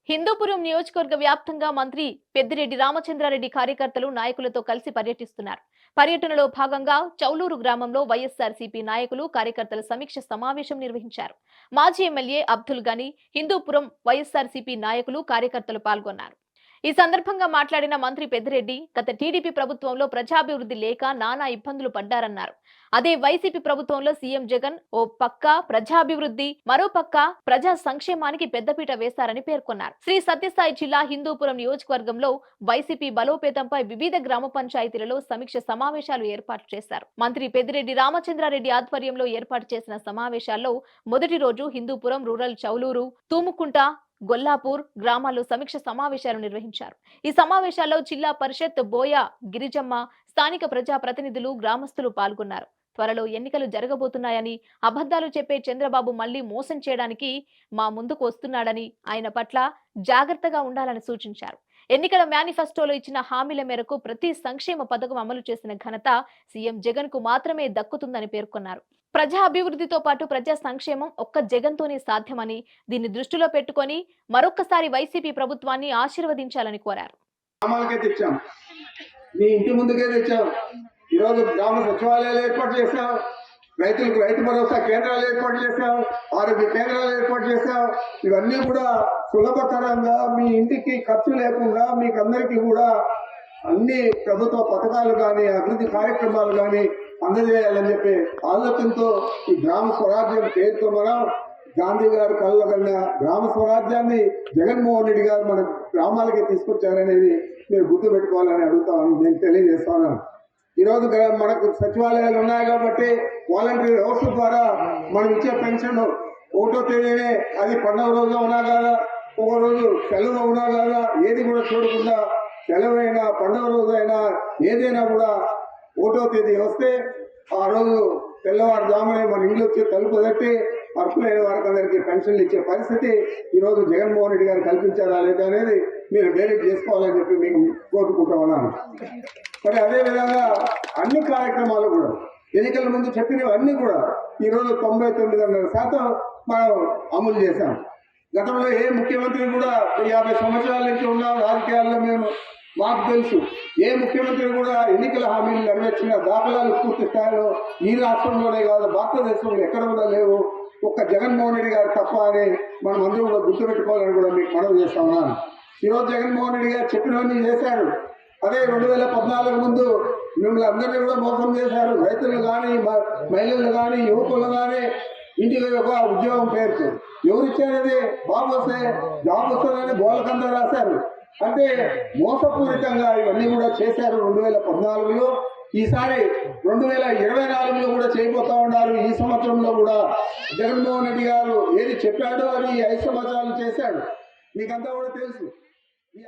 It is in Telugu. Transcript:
హిందూపురం నియోజకవర్గ వ్యాప్తంగా మంత్రి పెద్దిరెడ్డి రామచంద్రారెడ్డి కార్యకర్తలు నాయకులతో కలిసి పర్యటిస్తున్నారు. పర్యటనలో భాగంగా చౌలూరు గ్రామంలో వైఎస్ఆర్సీపీ నాయకులు కార్యకర్తల సమీక్ష సమావేశం నిర్వహించారు. మాజీ ఎమ్మెల్యే అబ్దుల్ గని, హిందూపురం వైఎస్ఆర్సీపీ నాయకులు కార్యకర్తలు పాల్గొన్నారు. ఈ సందర్భంగా మాట్లాడిన మంత్రి పెద్దిరెడ్డి గత టీడీపీ ప్రభుత్వంలో ప్రజాభివృద్ధి లేక నానా ఇబ్బందులు పడ్డారన్నారు. అదే వైసీపీ ప్రభుత్వంలో సీఎం జగన్ ఓ పక్క ప్రజాభివృద్ధి, మరో పక్క ప్రజా సంక్షేమానికి పెద్దపీట వేశారని పేర్కొన్నారు. శ్రీ సత్యసాయి జిల్లా హిందూపురం నియోజకవర్గంలో వైసీపీ బలోపేతంపై వివిధ గ్రామ పంచాయతీలలో సమీక్ష సమావేశాలు ఏర్పాటు చేశారు. మంత్రి పెద్దిరెడ్డి రామచంద్రారెడ్డి ఆధ్వర్యంలో ఏర్పాటు చేసిన సమావేశాల్లో మొదటి రోజు హిందూపురం రూరల్ చౌలూరు, తూముకుంట, గొల్లాపూర్ గ్రామాల్లో సమీక్ష సమావేశాలు నిర్వహించారు. ఈ సమావేశాల్లో జిల్లా పరిషత్ బోయ గిరిజమ్మ, స్థానిక ప్రజా ప్రతినిధులు, గ్రామస్తులు పాల్గొన్నారు. త్వరలో ఎన్నికలు జరగబోతున్నాయని, అబద్ధాలు చెప్పే చంద్రబాబు మళ్లీ మోసం చేయడానికి మా ముందుకు వస్తున్నాడని, ఆయన పట్ల జాగ్రత్తగా ఉండాలని సూచించారు. ఎన్నికల మేనిఫెస్టోలో ఇచ్చిన హామీల మేరకు ప్రతి సంక్షేమ పథకం అమలు చేసిన ఘనత సీఎం జగన్ కు మాత్రమే దక్కుతుందని పేర్కొన్నారు. ప్రజా అభివృద్ధితో పాటు ప్రజా సంక్షేమం ఒక్క జగన్తోనే సాధ్యమని, దీన్ని దృష్టిలో పెట్టుకొని మరొక్కసారి వైసీపీ ప్రభుత్వాన్ని ఆశీర్వదించాలని కోరారు. మీ ఇంటి ముందుకే తెచ్చాం. ఈరోజు గ్రామ సచివాలయాలు ఏర్పాటు చేశాం, రైతులకు రైతు భరోసా కేంద్రాలు ఏర్పాటు చేశాం, ఆరోగ్య కేంద్రాలు ఏర్పాటు చేశాం. ఇవన్నీ కూడా సులభతరంగా మీ ఇంటికి ఖర్చు లేకుండా మీకు అందరికీ కూడా అన్ని ప్రభుత్వ పథకాలు కానీ అభివృద్ధి కార్యక్రమాలు కానీ అందజేయాలని చెప్పి ఆలోచనతో ఈ గ్రామ స్వరాజ్యం పేరుతో మనం గాంధీ గారు కళ్ళగన్న గ్రామ స్వరాజ్యాన్ని జగన్మోహన్ రెడ్డి గారు మన గ్రామాలకి తీసుకొచ్చారనేది మీరు గుర్తుపెట్టుకోవాలని అడుగుతామని నేను తెలియజేస్తాను. ఈరోజు మనకు సచివాలయాలు ఉన్నాయి కాబట్టి వాలంటరీ వ్యవస్థ ద్వారా మనం ఇచ్చే పెన్షన్ ఒకటో తేదీనే అది పండుగ రోజు ఉన్నా కదా, ఒక రోజు సెలవు ఉన్నా కదా, ఏది కూడా చూడకుండా సెలవైనా పండుగ రోజు అయినా ఏదైనా కూడా ఒకటో తేదీ వస్తే ఆ రోజు తెల్లవారుజామునే మన ఇంట్లో వచ్చి తలుపు తట్టి అర్హులైన వారికి అందరికీ పెన్షన్లు ఇచ్చే పరిస్థితి ఈరోజు జగన్మోహన్ రెడ్డి గారు కల్పించారా లేదా అనేది మీరు వేరేట్ చేసుకోవాలని చెప్పి మీకు కోరుకుంటా ఉన్నాను. మరి అదేవిధంగా అన్ని కార్యక్రమాలు కూడా ఎన్నికల ముందు చెప్పినవన్నీ కూడా ఈరోజు 99.5% మనం అమలు చేశాం. గతంలో ఏ ముఖ్యమంత్రి కూడా 50 సంవత్సరాల నుంచి ఉన్న రాజకీయాల్లో మేము మాకు తెలుసు, ఏ ముఖ్యమంత్రి కూడా ఎన్నికల హామీలు నెరవేర్చిన దాఖలాలు పూర్తి స్థాయిలో ఈ రాష్ట్రంలోనే కాదు భారతదేశంలో ఎక్కడ కూడా లేవు, ఒక్క జగన్మోహన్ రెడ్డి గారు తప్ప అని మనం అందరూ కూడా గుర్తుపెట్టుకోవాలని కూడా మీకు మనవి చేస్తా ఉన్నాను. ఈరోజు జగన్మోహన్ రెడ్డి గారు చెప్పినవన్నీ చేశారు. అదే 2014 ముందు మిమ్మల్ని అందరినీ కూడా మోసం చేశారు. రైతులు కానీ, మహిళలు కానీ, యువకులు కానీ ఇంటికి ఒక ఉద్యోగం పేరుతో ఎవరు ఇచ్చారది బాబు వస్తే జాబ్ వస్తుందని బోలకంతా రాశారు. అంటే మోసపూరితంగా ఇవన్నీ కూడా చేశారు 2014లో. ఈసారి 2024లో కూడా చేయబోతా ఉన్నారు. ఈ సంవత్సరంలో కూడా జగన్మోహన్ రెడ్డి గారు ఏది చెప్పాడో అది 5 సంవత్సరాలు చేశాడు. మీకంతా కూడా తెలుసు. ఈ